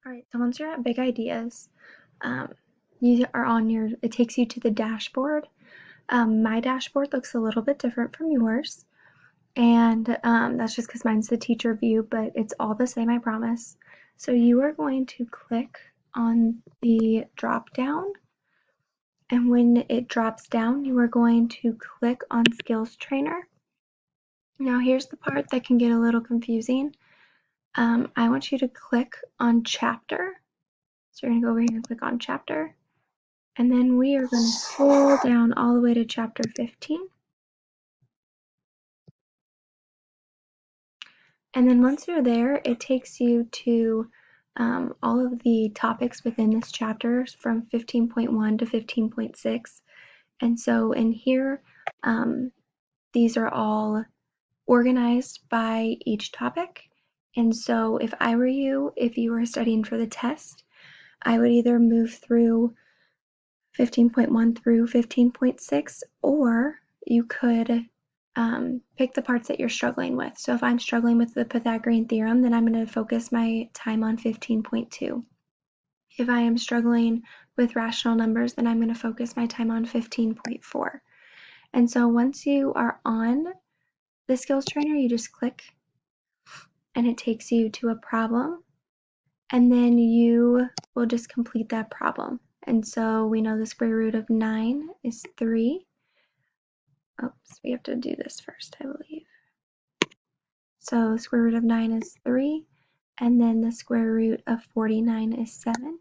All right, so once you're at big ideas, um, you are on it takes you to the dashboard. My dashboard looks a little bit different from yours, and that's just because mine's the teacher view, but it's all the same, I promise. So you are going to click on the drop down, and when it drops down, you are going to click on Skills Trainer. Now here's the part that can get a little confusing. I want you to click on Chapter. So you're going to go over here and click on Chapter. And then we are going to scroll down all the way to chapter 15. And then once you're there, it takes you to all of the topics within this chapter from 15.1 to 15.6. And so in here, these are all organized by each topic. And so if I were you, if you were studying for the test, I would either move through 15.1 through 15.6, or you could pick the parts that you're struggling with. So if I'm struggling with the Pythagorean theorem, then I'm going to focus my time on 15.2. If I am struggling with rational numbers, then I'm going to focus my time on 15.4. And so once you are on the skills trainer, you just click and it takes you to a problem, and then you will just complete that problem. And so we know the square root of 9 is 3. Oops, we have to do this first, I believe. So square root of 9 is 3, and then the square root of 49 is 7.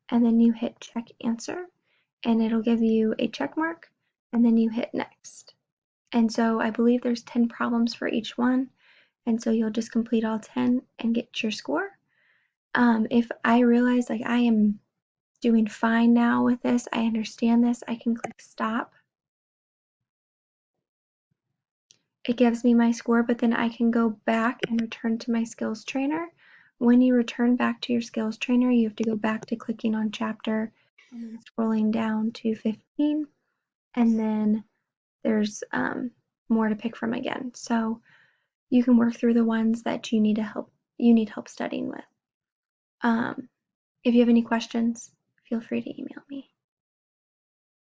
And then you hit check answer, and it'll give you a check mark, and then you hit next. And so I believe there's 10 problems for each one, and so you'll just complete all 10 and get your score. If I realize like I am doing fine now with this, I understand this, I can click stop. It gives me my score, but then I can go back and return to my skills trainer. When you return back to your skills trainer, you have to go back to clicking on chapter and then scrolling down to 15, and then there's more to pick from again. So you can work through the ones that you need help studying with. If you have any questions, feel free to email me.